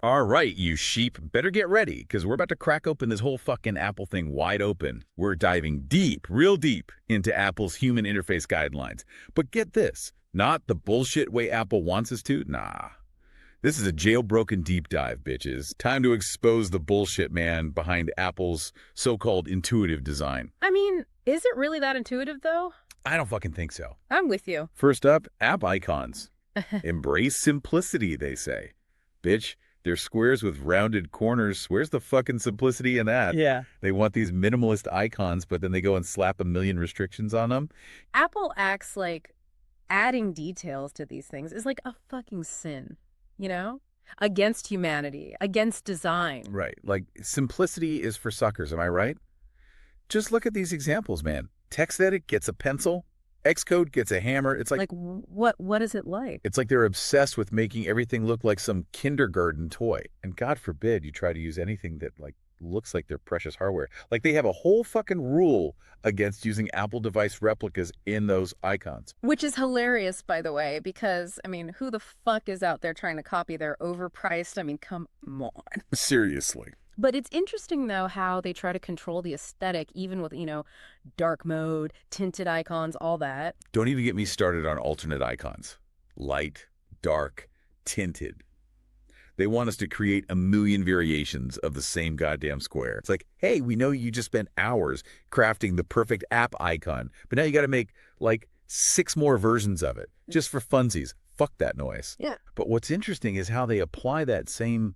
All right, you sheep, better get ready, because we're about to crack open this whole fucking Apple thing wide open. We're diving deep, real deep, into Apple's human interface guidelines. But get this, not the bullshit way Apple wants us to, nah. This is a jailbroken deep dive, bitches. Time to expose the bullshit man behind Apple's so-called intuitive design. I mean, is it really that intuitive, though? I don't fucking think so. I'm with you. First up, app icons. Embrace simplicity, they say. Bitch, they're squares with rounded corners. Where's the fucking simplicity in that? Yeah. They want these minimalist icons, but then they go and slap a million restrictions on them. Apple acts like adding details to these things is like a fucking sin, you know? Against humanity, against design. Right. Like, simplicity is for suckers, am I right? Just look at these examples, man. TextEdit gets a pencil. Xcode gets a hammer. It's like What is it like? it's like they're obsessed with making everything look like some kindergarten toy. And God forbid you try to use anything that like looks like their precious hardware. Like they have a whole fucking rule against using Apple device replicas in those icons. Which is hilarious, by the way, because, I mean, who the fuck is out there trying to copy their overpriced? I mean, come on. Seriously. But it's interesting, though, how they try to control the aesthetic, even with, dark mode, tinted icons, all that. Don't even get me started on alternate icons. Light, dark, tinted. They want us to create a million variations of the same goddamn square. It's like, hey, we know you just spent hours crafting the perfect app icon, but now you got to make like 6 more versions of it just for funsies. Fuck that noise. Yeah. But what's interesting is how they apply that same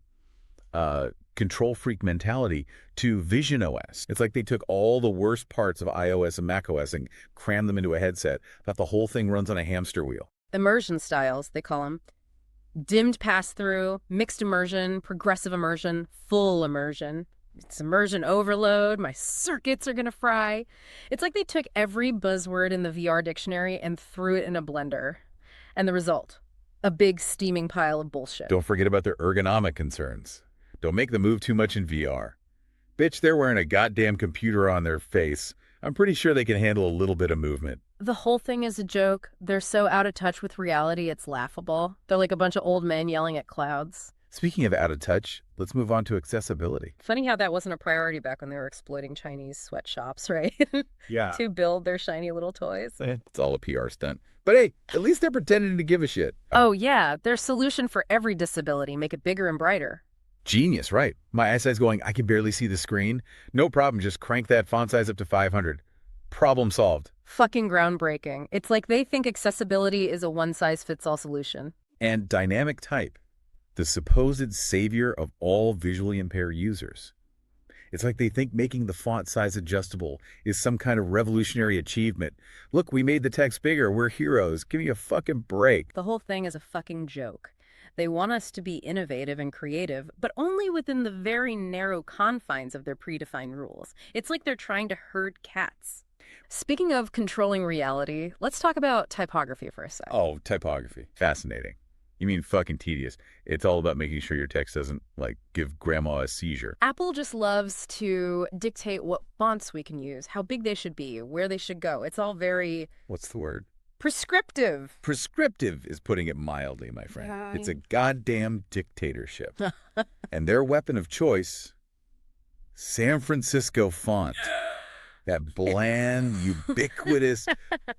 control freak mentality to Vision OS. It's like they took all the worst parts of iOS and macOS and crammed them into a headset, that the whole thing runs on a hamster wheel. Immersion styles, they call them. Dimmed pass-through, mixed immersion, progressive immersion, full immersion. It's immersion overload, my circuits are gonna fry. It's like they took every buzzword in the VR dictionary and threw it in a blender. And the result, a big steaming pile of bullshit. Don't forget about their ergonomic concerns. Don't make them move too much in VR. Bitch, they're wearing a goddamn computer on their face. I'm pretty sure they can handle a little bit of movement. The whole thing is a joke. They're so out of touch with reality, it's laughable. They're like a bunch of old men yelling at clouds. Speaking of out of touch, let's move on to accessibility. Funny how that wasn't a priority back when they were exploiting Chinese sweatshops, right? Yeah. To build their shiny little toys. It's all a PR stunt. But hey, at least they're pretending to give a shit. Oh yeah, their solution for every disability, make it bigger and brighter. Genius, right? My eyesight's going, I can barely see the screen. No problem, just crank that font size up to 500. Problem solved. Fucking groundbreaking. It's like they think accessibility is a one-size-fits-all solution. And dynamic type, the supposed savior of all visually impaired users. It's like they think making the font size adjustable is some kind of revolutionary achievement. Look, we made the text bigger. We're heroes. Give me a fucking break. The whole thing is a fucking joke. They want us to be innovative and creative, but only within the very narrow confines of their predefined rules. It's like they're trying to herd cats. Speaking of controlling reality, let's talk about typography for a sec. Oh, typography. Fascinating. You mean fucking tedious. It's all about making sure your text doesn't, like, give grandma a seizure. Apple just loves to dictate what fonts we can use, how big they should be, where they should go. It's all very What's the word? prescriptive. Prescriptive is putting it mildly, my friend. Yeah. It's a goddamn dictatorship. And their weapon of choice, San Francisco font. That bland, ubiquitous,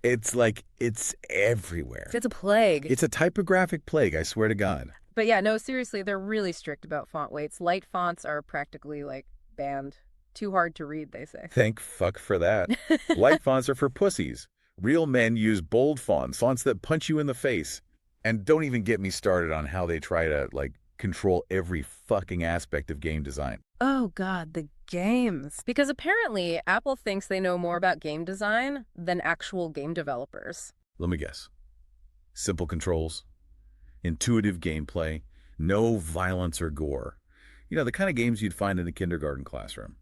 it's like, it's everywhere. It's a plague. It's a typographic plague, I swear to God. But yeah, no, seriously, they're really strict about font weights. Light fonts are practically, like, banned. Too hard to read, they say. Thank fuck for that. Light fonts are for pussies. Real men use bold fonts, fonts that punch you in the face. And don't even get me started on how they try to, like, control every fucking aspect of game design. Oh God, the games. Because apparently Apple thinks they know more about game design than actual game developers. Let me guess. Simple controls, intuitive gameplay, no violence or gore. You know, the kind of games you'd find in a kindergarten classroom.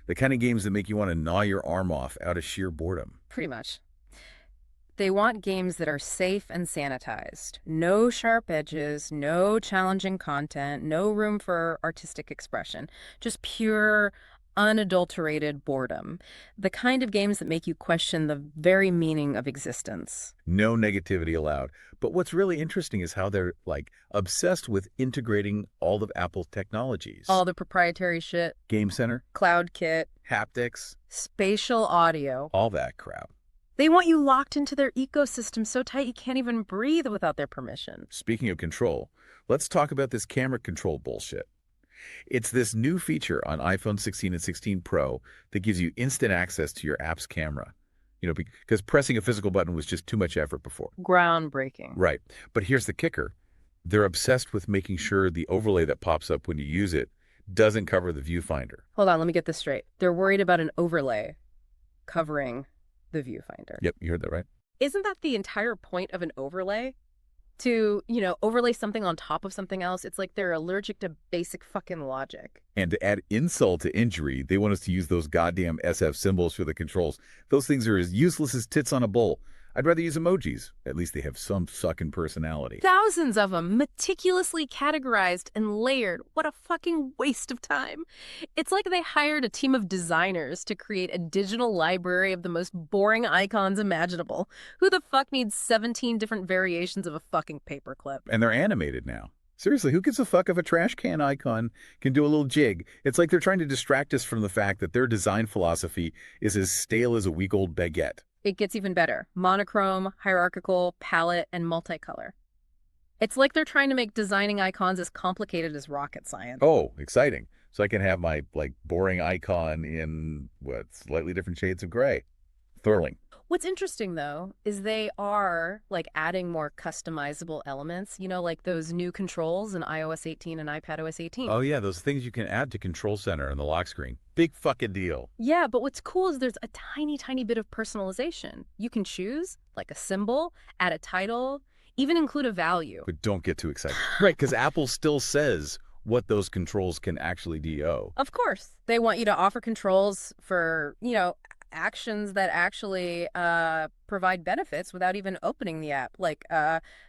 The kind of games that make you want to gnaw your arm off out of sheer boredom. Pretty much. They want games that are safe and sanitized. No sharp edges, no challenging content, no room for artistic expression. Just pure, unadulterated boredom. The kind of games that make you question the very meaning of existence. No negativity allowed. But what's really interesting is how they're, like, obsessed with integrating all of Apple's technologies. All the proprietary shit. Game Center, CloudKit. haptics, Spatial audio. all that crap. They want you locked into their ecosystem so tight you can't even breathe without their permission. Speaking of control, let's talk about this camera control bullshit. It's this new feature on iPhone 16 and 16 Pro that gives you instant access to your app's camera. Because pressing a physical button was just too much effort before. Groundbreaking. Right. But here's the kicker. They're obsessed with making sure the overlay that pops up when you use it doesn't cover the viewfinder. Hold on, let me get this straight. They're worried about an overlay covering the viewfinder. Yep, you heard that right. Isn't that the entire point of an overlay? To, overlay something on top of something else? It's like they're allergic to basic fucking logic. And to add insult to injury, they want us to use those goddamn SF symbols for the controls. Those things are as useless as tits on a bowl. I'd rather use emojis. At least they have some sucking personality. Thousands of them, meticulously categorized and layered. What a fucking waste of time. It's like they hired a team of designers to create a digital library of the most boring icons imaginable. Who the fuck needs 17 different variations of a fucking paperclip? And they're animated now. Seriously, who gives a fuck if a trash can icon can do a little jig? It's like they're trying to distract us from the fact that their design philosophy is as stale as a week-old baguette. It gets even better. Monochrome, hierarchical, palette, and multicolor. It's like they're trying to make designing icons as complicated as rocket science. Oh, exciting. So I can have my, boring icon in, slightly different shades of gray. Thrilling. What's interesting, though, is they are, adding more customizable elements. Like those new controls in iOS 18 and iPadOS 18. Oh, yeah, those things you can add to Control Center and the lock screen. Big fucking deal. Yeah, but what's cool is there's a tiny, tiny bit of personalization. You can choose, a symbol, add a title, even include a value. But don't get too excited. Right, because Apple still says what those controls can actually do. Of course. They want you to offer controls for, actions that actually provide benefits without even opening the app, like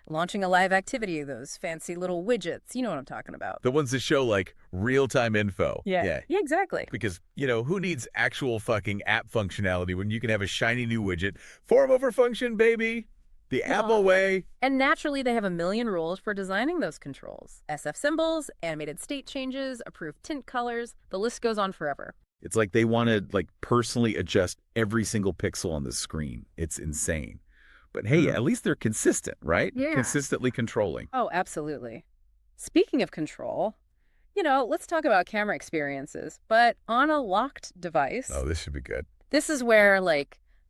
launching a live activity, those fancy little widgets. You know what I'm talking about. The ones that show, real-time info. Yeah, exactly. Because, who needs actual fucking app functionality when you can have a shiny new widget? Form over function, baby. The Apple way. And naturally, they have a million rules for designing those controls. SF symbols, animated state changes, approved tint colors. The list goes on forever. It's like they want to, personally adjust every single pixel on the screen. It's insane. But hey, at least they're consistent, right? Yeah. Consistently controlling. Oh, absolutely. Speaking of control, let's talk about camera experiences, but on a locked device. Oh, this should be good. This is where,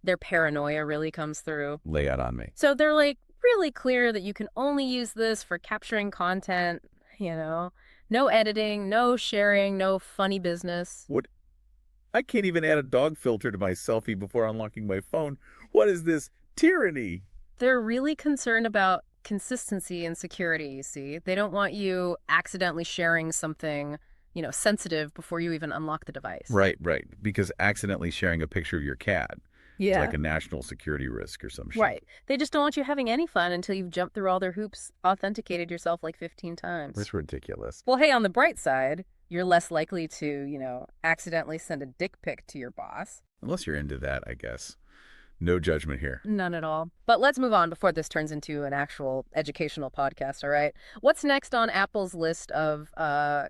their paranoia really comes through. Lay out on me. So they're, really clear that you can only use this for capturing content, No editing, no sharing, no funny business. What? I can't even add a dog filter to my selfie before unlocking my phone. What is this? Tyranny. They're really concerned about consistency and security, you see. They don't want you accidentally sharing something, sensitive before you even unlock the device. Right. Because accidentally sharing a picture of your cat Yeah. is like a national security risk or some shit. Right. They just don't want you having any fun until you've jumped through all their hoops, authenticated yourself 15 times. It's ridiculous. Well, hey, on the bright side, you're less likely to, accidentally send a dick pic to your boss. Unless you're into that, I guess. No judgment here. None at all. But let's move on before this turns into an actual educational podcast, all right? What's next on Apple's list of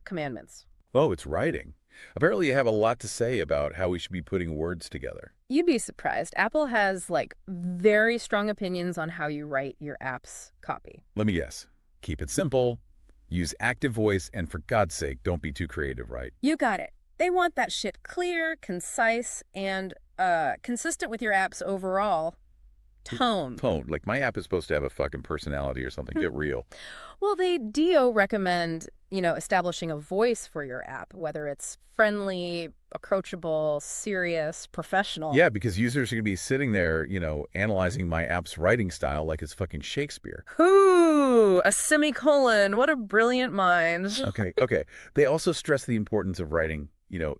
commandments? Oh, it's writing. Apparently you have a lot to say about how we should be putting words together. You'd be surprised. Apple has, very strong opinions on how you write your app's copy. Let me guess. Keep it simple. Use active voice, and for God's sake, don't be too creative, right? You got it. They want that shit clear, concise, and consistent with your app's overall tone. Tone. My app is supposed to have a fucking personality or something. Get real. Well, they do recommend, establishing a voice for your app, whether it's friendly, approachable, serious, professional. Yeah, because users are going to be sitting there, analyzing my app's writing style like it's fucking Shakespeare. Ooh, a semicolon. What a brilliant mind. Okay. They also stress the importance of writing,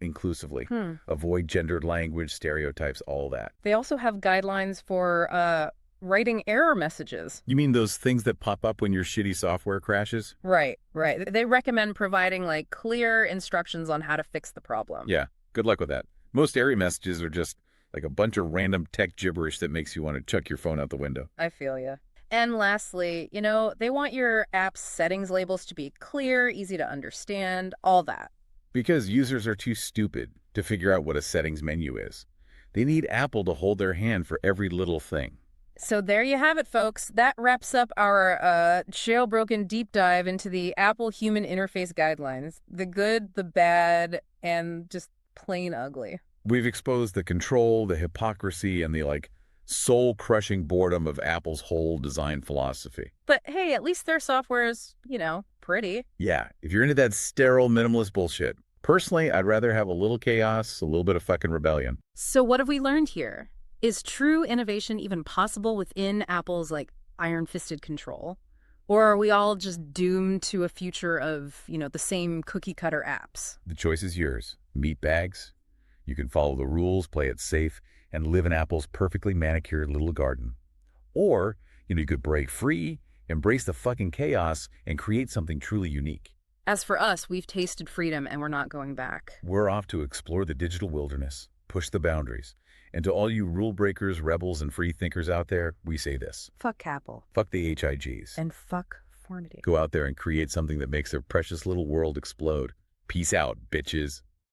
inclusively. Avoid gendered language, stereotypes, all that. They also have guidelines for writing error messages. You mean those things that pop up when your shitty software crashes? Right. They recommend providing, clear instructions on how to fix the problem. Yeah. Good luck with that. Most error messages are just like a bunch of random tech gibberish that makes you want to chuck your phone out the window. I feel ya. And lastly, they want your app's settings labels to be clear, easy to understand, all that. Because users are too stupid to figure out what a settings menu is. They need Apple to hold their hand for every little thing. So there you have it, folks. That wraps up our jailbroken deep dive into the Apple Human Interface Guidelines. The good, the bad, and just plain ugly. We've exposed the control, the hypocrisy, and the soul-crushing boredom of Apple's whole design philosophy. But hey, at least their software is, pretty. Yeah, if you're into that sterile minimalist bullshit. Personally, I'd rather have a little chaos, a little bit of fucking rebellion. So what have we learned here? Is true innovation even possible within Apple's, iron-fisted control? Or are we all just doomed to a future of, the same cookie-cutter apps? The choice is yours. Meat bags. You can follow the rules, play it safe, and live in Apple's perfectly manicured little garden. Or, you could break free, embrace the fucking chaos, and create something truly unique. As for us, we've tasted freedom and we're not going back. We're off to explore the digital wilderness, push the boundaries. And to all you rule breakers, rebels, and free thinkers out there, we say this. Fuck Apple. Fuck the HIGs. And fuck Fornity. Go out there and create something that makes their precious little world explode. Peace out, bitches.